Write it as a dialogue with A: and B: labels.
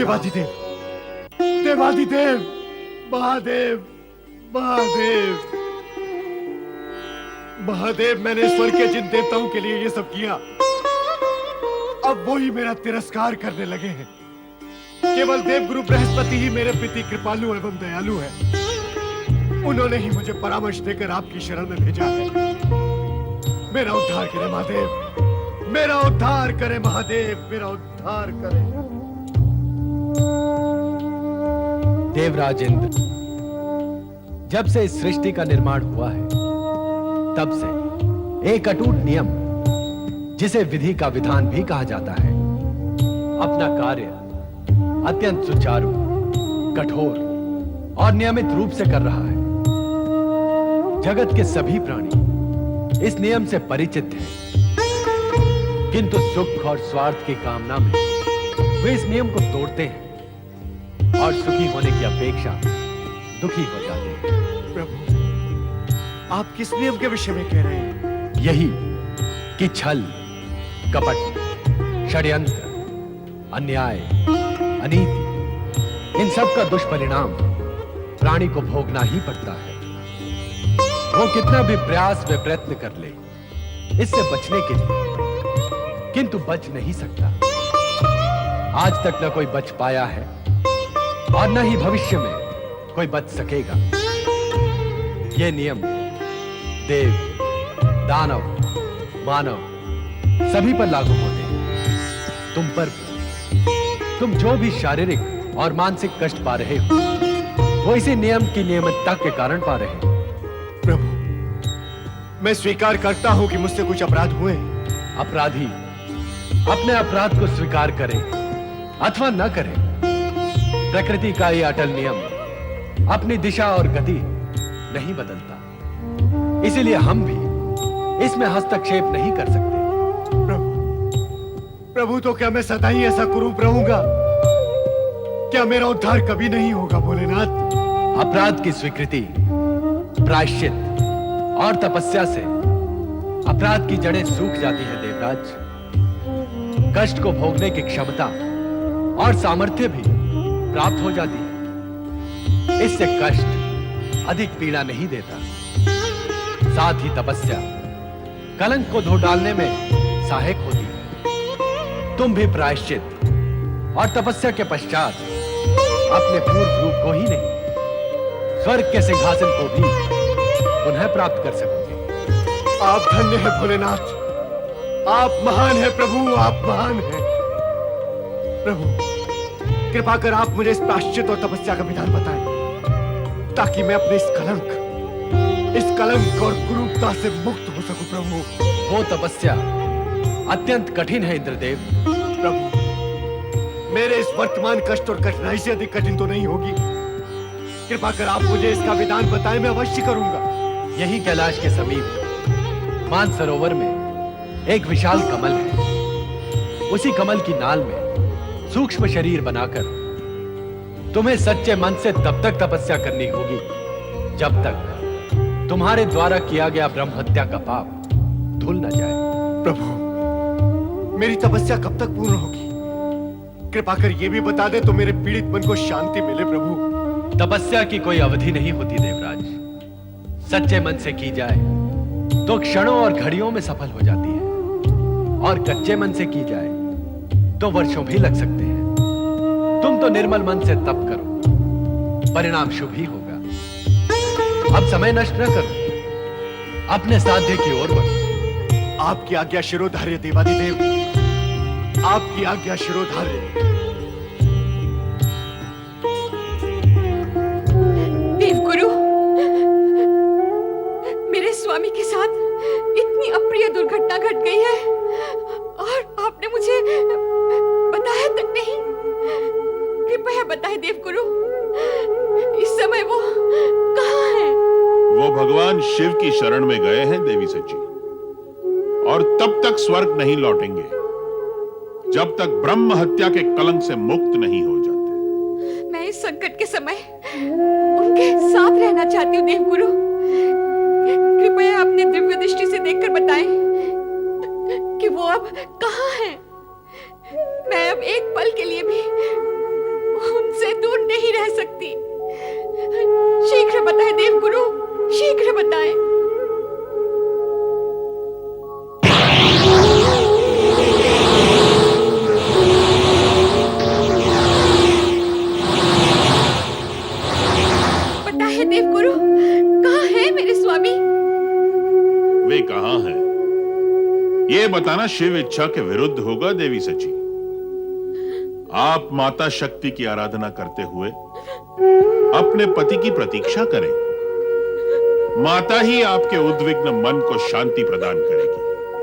A: देवाधिदेव, देवाधिदेव, महादेव, महादेव, महादेव, मैंने स्वर्ग के जिन देवताओं के लिए ये सब किया, अब वो ही मेरा तिरस्कार करने लगे हैं। केवल देवगुरु बृहस्पति ही मेरे प्रति कृपालु एवं दयालु है। उन्होंने ही मुझे परामर्श देकर आपकी शरण में भेजा है। मेरा उद्धार करे महादेव, मेरा उद्धार करे महादेव, मेरा उद्धार करे।
B: देवराज इंद्र, जब से इस सृष्टि का निर्माण हुआ है, तब से एक अटूट नियम, जिसे विधि का विधान भी कहा जाता है, अपना कार्य अत्यंत सुचारू, कठोर और नियमित रूप से कर रहा है। जगत के सभी प्राणी इस नियम से परिचित हैं, किंतु सुख और स्वार्थ की कामना में वे इस नियम को तोड़ते हैं और सुखी होने की अपेक्षा दुखी हो जाते हैं।
A: प्रभु, आप किस नियम के विषय में कह रहे हैं?
B: यही कि छल, कपट, षड्यंत्र, अन्याय, अनीति, इन सब का दुष्परिणाम प्राणी को भोगना ही पड़ता है। वो कितना भी प्रयास व प्रयत्न कर ले इससे बचने के लिए, किंतु बच नहीं सकता। आज तक न कोई बच पाया है और न ही भविष्य में कोई बच सकेगा। ये नियम देव, दानव, मानव सभी पर लागू होते हैं। तुम पर भी। तुम जो भी शारीरिक और मानसिक कष्ट पा रहे हो, वो इसी नियम की नियमितता के कारण पा रहे हो।
A: प्रभु, मैं स्वीकार करता हूं कि मुझसे कुछ अपराध हुए।
B: अपराधी अपने अपराध को स्वीकार करे अथवा न करे, प्रकृति का ये अटल नियम अपनी दिशा और गति नहीं बदलता। इसीलिए हम भी इसमें हस्तक्षेप नहीं कर सकते।
A: प्रभु, तो क्या मैं सदा ही ऐसा कुरूप रहूंगा? क्या मेरा उद्धार कभी नहीं होगा भोलेनाथ?
B: अपराध की स्वीकृति, प्रायश्चित और तपस्या से अपराध की जड़ें सूख जाती है देवराज। कष्ट को भोगने की क्षमता और सामर्थ्य भी प्राप्त हो जाती है। इससे कष्ट अधिक पीड़ा नहीं देता। साथ ही तपस्या कलंक को धो डालने में सहायक होती है। तुम भी प्रायश्चित और तपस्या के पश्चात अपने पूर्व रूप को ही नहीं, स्वर्ग के सिंहासन को भी पुनः प्राप्त कर सकोगे।
A: आप धन्य हैं भोलेनाथ, आप महान हैं प्रभु, आप महान हैं। प्रभु, कृपा कर आप मुझे इस प्रायश्चित और तपस्या का विधान बताएं, ताकि मैं अपने इस कलंक और कुरूपता से मुक्त हो सकूं। प्रभु,
B: वो तपस्या अत्यंत कठिन है इंद्रदेव।
A: प्रभु, मेरे इस वर्तमान कष्ट और कठिनाई से अधिक कठिन तो नहीं होगी। कृपा कर आप मुझे इसका विधान बताएं, मैं अवश्य करूंगा।
B: यही कैलाश के समीप मानसरोवर में एक विशाल कमल है। उसी कमल की नाल में सूक्ष्म शरीर बनाकर तुम्हें सच्चे मन से तब तक तपस्या करनी होगी जब तक तुम्हारे द्वारा किया गया ब्रह्म हत्या का पाप धुल न जाए।
A: प्रभु, मेरी तपस्या कब तक पूर्ण होगी? कृपा कर ये भी बता दे तो मेरे पीड़ित मन को शांति मिले। प्रभु,
B: तपस्या की कोई अवधि नहीं होती देवराज। सच्चे मन से की जाए तो क्षणों और घड़ियों में सफल हो जाती है, और कच्चे मन से की जाए तो वर्षों भी लग सकते हैं। तुम तो निर्मल मन से तप करो, परिणाम शुभ ही होगा। अब समय नष्ट न करो, अपने साध्य की ओर बढ़ो।
A: आपकी आज्ञा शिरोधार्य देवाधिदेव, आपकी आज्ञा शिरोधार्य।
C: देवगुरु, मेरे स्वामी के साथ इतनी अप्रिय दुर्घटना घट गई है और आपने मुझे बताया तक नहीं। कृपया बताएं देवगुरु, इस समय वो कहाँ हैं?
D: वो भगवान शिव की शरण में गए हैं देवी सच्ची, और तब तक स्वर्ग नहीं लौटेंगे जब तक ब्रह्म हत्या के कलंक से मुक्त नहीं हो जाते।
C: मैं इस संकट के समय उनके साथ रहना चाहती हूँ देवगुरु। कृपया अपने दिव्य दृष्टि से देखकर बताएं कि वो अब कहाँ हैं। मैं अब एक पल के लिए भी देवगुरु, कहाँ है मेरे स्वामी?
D: वे कहां हैं? ये बताना शिव इच्छा के विरुद्ध होगा देवी सची। आप माता शक्ति की आराधना करते हुए अपने पति की प्रतीक्षा करें। माता ही आपके उद्विग्न मन को शांति प्रदान करेगी।